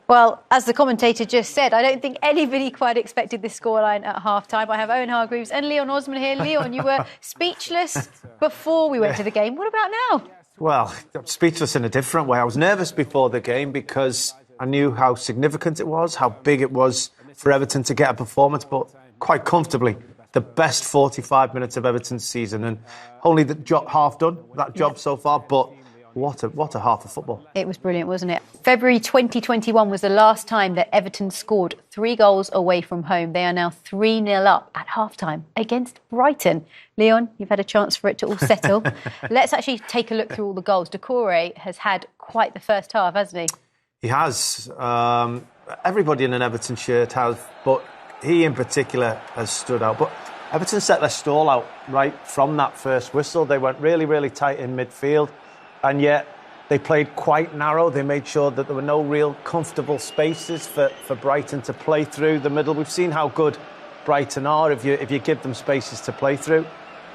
Well, as the commentator just said, I don't think anybody quite expected this scoreline at half-time. I have Owen Hargreaves and Leon Osman here. Leon, you were speechless before we went to the game. What about now? Well, speechless in a different way. I was nervous before the game because I knew how significant it was, how big it was for Everton to get a performance, but quite comfortably the best 45 minutes of Everton's season, and only the job half done, that job so far, but what a half of football. It was brilliant, wasn't it? February 2021 was the last time that Everton scored 3 goals away from home. They are now 3-0 up at half-time against Brighton. Leon, you've had a chance for it to all settle. Let's actually take a look through all the goals. Doucouré has had quite the first half, hasn't he? He has. Everybody in an Everton shirt has, but he in particular has stood out. But Everton set their stall out right from that first whistle. They went really, really tight in midfield, and yet they played quite narrow. They made sure that there were no real comfortable spaces for Brighton to play through the middle. We've seen how good Brighton are if you give them spaces to play through.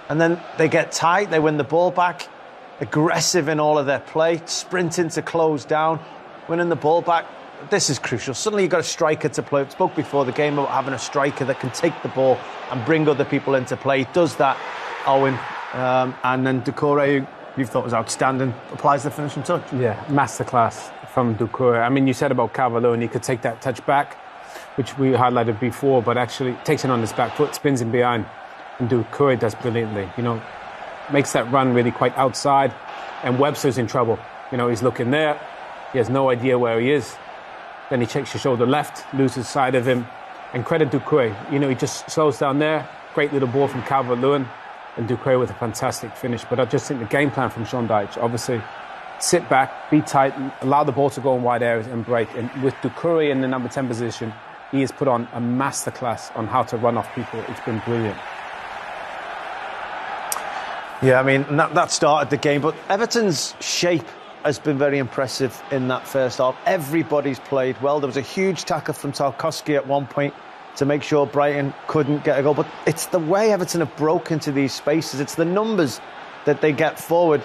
And then they get tight, they win the ball back, aggressive in all of their play, sprinting to close down, winning the ball back. This is crucial. Suddenly you've got a striker to play. I spoke before the game about having a striker that can take the ball and bring other people into play. He does that, Owen. And then Doucouré, who you thought was outstanding, applies the finishing touch. Yeah, masterclass from Doucouré. I mean, you said about Calvert-Lewin, he could take that touch back, which we highlighted before, but actually takes it on his back foot, spins him behind, and Doucouré does brilliantly. You know, makes that run really quite outside, and Webster's in trouble. You know, he's looking there, he has no idea where he is. Then he checks your shoulder left, loses sight of him, and credit Doucouré. You know, he just slows down there. Great little ball from Calvert-Lewin, and Doucouré with a fantastic finish. But I just think the game plan from Sean Dyche, obviously, sit back, be tight, allow the ball to go in wide areas and break. And with Doucouré in the number 10 position, he has put on a masterclass on how to run off people. It's been brilliant. Yeah, I mean, that started the game, but Everton's shape has been very impressive in that first half. Everybody's played well. There was a huge tackle from Tarkowski at one point to make sure Brighton couldn't get a goal. But it's the way Everton have broke into these spaces. It's the numbers that they get forward.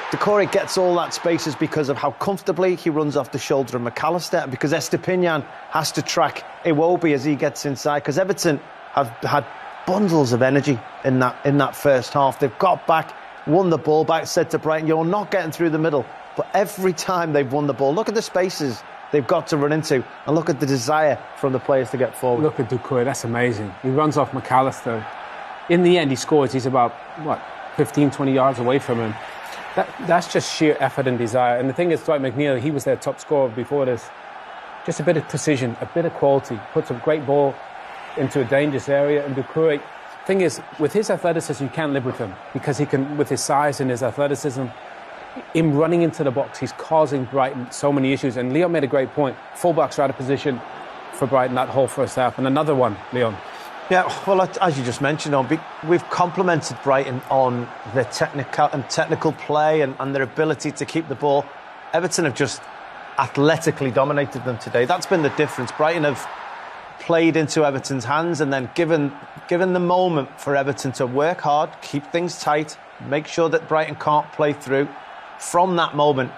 Doucouré gets all that spaces because of how comfortably he runs off the shoulder of McAllister, and because Estepinian has to track Iwobi as he gets inside, because Everton have had bundles of energy in that first half. They've got back, won the ball back, said to Brighton, you're not getting through the middle. But every time they've won the ball, look at the spaces they've got to run into, and look at the desire from the players to get forward. Look at Doucouré, that's amazing. He runs off McAllister. In the end, he scores. He's about, 15, 20 yards away from him. That's just sheer effort and desire. And the thing is, Dwight McNeil, he was their top scorer before this. Just a bit of precision, a bit of quality. Puts a great ball into a dangerous area. And Doucouré, thing is, with his athleticism, you can't live with him, because he can, with his size and his athleticism, him running into the box, he's causing Brighton so many issues. And Leon made a great point. Fullbacks are out of position for Brighton that whole first half. And another one, Leon. Yeah, well, as you just mentioned, we've complimented Brighton on their technical play and their ability to keep the ball. Everton have just athletically dominated them today. That's been the difference. Brighton have played into Everton's hands and then given the moment for Everton to work hard, keep things tight, make sure that Brighton can't play through. From that moment,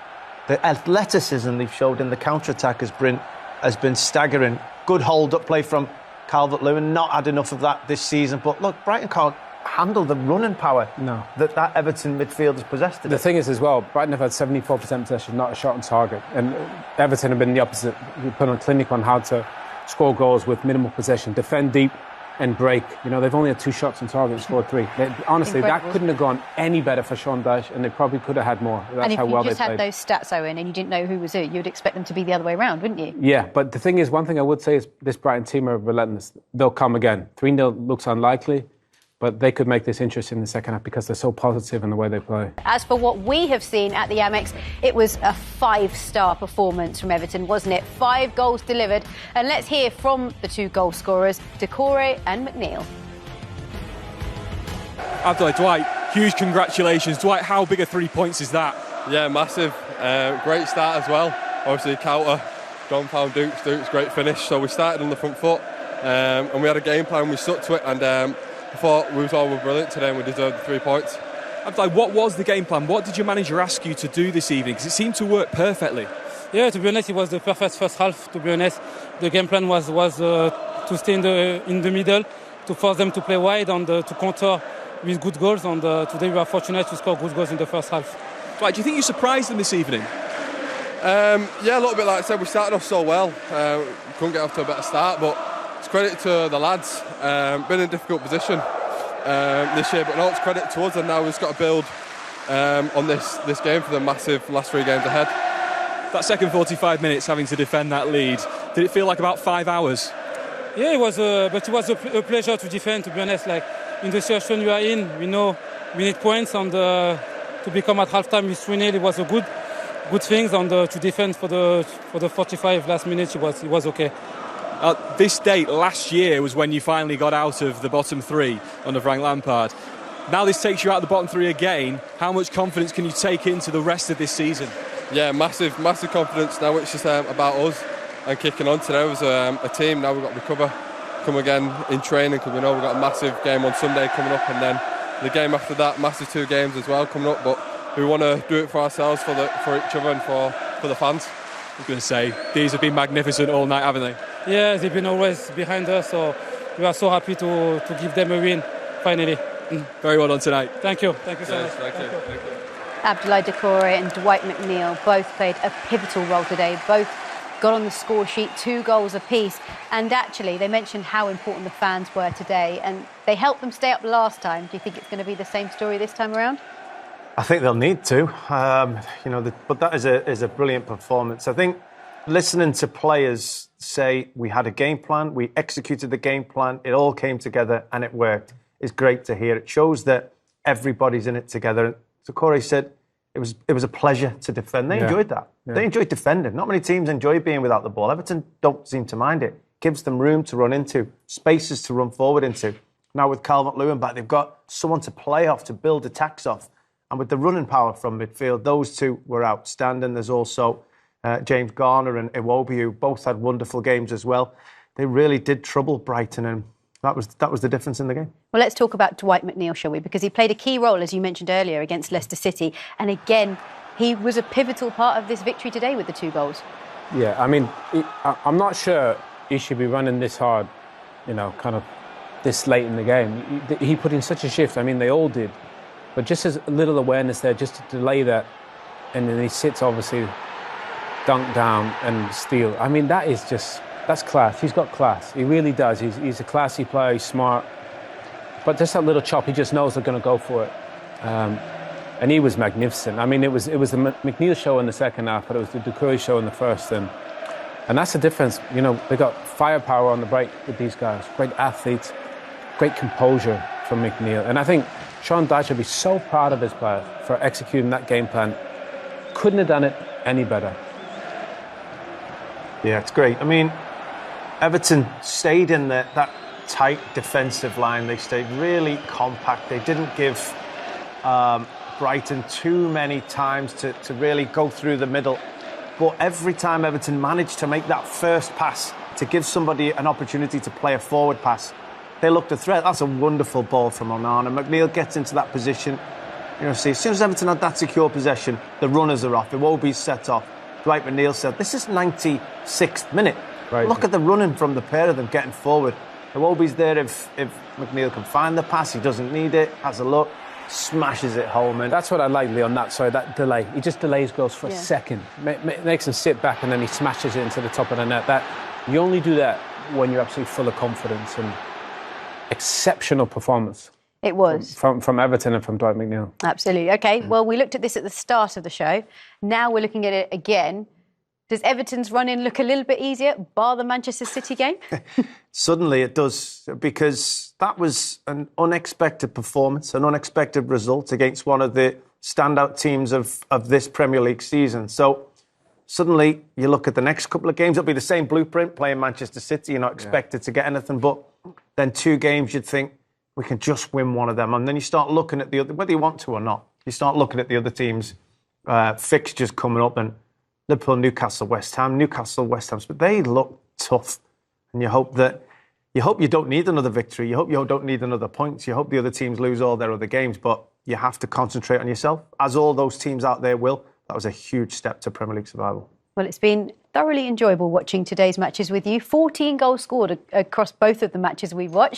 the athleticism they've showed in the counter-attack has been staggering. Good hold-up play from Calvert-Lewin, not had enough of that this season. But look, Brighton can't handle the running power that Everton midfield has possessed today. The thing is as well, Brighton have had 74% possession, not a shot on target. And Everton have been the opposite. We put on a clinic on how to score goals with minimal possession, defend deep and break. You know, they've only had 2 shots on target and scored 3. Honestly, that couldn't have gone any better for Sean Dyche, and they probably could have had more. That's how well they played. And if you just had those stats, Owen, and you didn't know who was who, you'd expect them to be the other way around, wouldn't you? Yeah, but the thing is, one thing I would say is this Brighton team are relentless. They'll come again. 3-0 looks unlikely, but they could make this interesting in the second half because they're so positive in the way they play. As for what we have seen at the Amex, it was a 5-star performance from Everton, wasn't it? 5 goals delivered. And let's hear from the 2 goal scorers, Doucouré and McNeil. Dwight, huge congratulations. Dwight, how big a 3 points is that? Yeah, massive. Great start as well. Obviously, counter, John found Dukes, great finish. So we started on the front foot and we had a game plan, we stuck to it, and I thought we were brilliant today and we deserved the 3 points. What was the game plan? What did your manager ask you to do this evening? Because it seemed to work perfectly. Yeah, to be honest, it was the perfect first half. To be honest, the game plan was to stay in the middle, to force them to play wide and to counter with good goals. And today we are fortunate to score good goals in the first half. Right, do you think you surprised them this evening? Yeah, a little bit like I said, we started off so well. Couldn't get off to a better start, but it's credit to the lads. Been in a difficult position this year, but no, it's credit to us, and now we've just got to build on this game for the massive last 3 games ahead. That second 45 minutes having to defend that lead, did it feel like about 5 hours? Yeah, it was a pleasure to defend, to be honest. Like, in the situation you are in, we know we need points, and to become at halftime with 3-0, it was a good thing, and to defend for the 45 last minutes, it was okay. This date last year was when you finally got out of the bottom 3 under Frank Lampard. Now this takes you out of the bottom 3 again. How much confidence can you take into the rest of this season? Yeah, massive confidence now. It's just about us and kicking on. Today was a team. Now we've got to recover, come again in training, because we know we've got a massive game on Sunday coming up, and then the game after that, massive 2 games as well coming up. But we want to do it for ourselves, for each other, and for the fans. I was going to say, these have been magnificent all night, haven't they? Yeah, they've been always behind us, so we are so happy to give them a win finally. Very well done tonight. Thank you so much. Thank you. Abdoulaye Doucouré and Dwight McNeil both played a pivotal role today. Both got on the score sheet, 2 goals apiece. And actually, they mentioned how important the fans were today, and they helped them stay up last time. Do you think it's going to be the same story this time around? I think they'll need to. But that is a brilliant performance. I think listening to players say we had a game plan, we executed the game plan, it all came together and it worked, is great to hear. It shows that everybody's in it together. Doucouré said it was a pleasure to defend. They enjoyed that. Yeah. They enjoyed defending. Not many teams enjoy being without the ball. Everton don't seem to mind it. Gives them room to run into, spaces to run forward into. Now with Calvert-Lewin back, they've got someone to play off, to build attacks off. And with the running power from midfield, those 2 were outstanding. There's also James Garner and Iwobi, who both had wonderful games as well. They really did trouble Brighton, and that was the difference in the game. Well, let's talk about Dwight McNeil, shall we? Because he played a key role, as you mentioned earlier, against Leicester City. And again, he was a pivotal part of this victory today with the 2 goals. Yeah, I mean, I'm not sure he should be running this hard, kind of this late in the game. He put in such a shift. I mean, they all did. But just as a little awareness there, just to delay that. And then he sits, obviously, dunk down and steal. I mean, that's class. He's got class. He really does. He's a classy player. He's smart. But just that little chop, he just knows they're going to go for it. And he was magnificent. I mean, it was the McNeil show in the second half, but it was the Doucouré show in the first. And that's the difference. They got firepower on the break with these guys. Great athletes, great composure from McNeil. And I think Sean Dyche will be so proud of his players for executing that game plan. Couldn't have done it any better. Yeah, it's great. I mean, Everton stayed in that tight defensive line. They stayed really compact. They didn't give Brighton too many times to really go through the middle. But every time Everton managed to make that first pass, to give somebody an opportunity to play a forward pass, they looked a threat. That's a wonderful ball from Onana. McNeil gets into that position. See, as soon as Everton had that secure possession, the runners are off. Iwobi's set off. Dwight McNeil said, this is 96th minute. Right. Look at the running from the pair of them getting forward. Iwobi's there if McNeil can find the pass. He doesn't need it. Has a look. Smashes it home. And that's what I like, Leon, that delay. He just delays goals for a second. Makes him sit back and then he smashes it into the top of the net. You only do that when you're absolutely full of confidence, and exceptional performance. It was. From Everton and from Dwight McNeil. Absolutely. OK, well, we looked at this at the start of the show. Now we're looking at it again. Does Everton's run-in look a little bit easier, bar the Manchester City game? Suddenly it does, because that was an unexpected performance, an unexpected result against one of the standout teams of this Premier League season. So suddenly you look at the next couple of games, it'll be the same blueprint, playing Manchester City. You're not expected to get anything, but then 2 games you'd think, we can just win one of them. And then you start looking at the other, whether you want to or not, you start looking at the other teams' fixtures coming up, and Liverpool, Newcastle, West Ham, but they look tough. And you hope you don't need another victory. You hope you don't need another points. You hope the other teams lose all their other games, but you have to concentrate on yourself, as all those teams out there will. That was a huge step to Premier League survival. Well, it's been thoroughly enjoyable watching today's matches with you. 14 goals scored across both of the matches we've watched.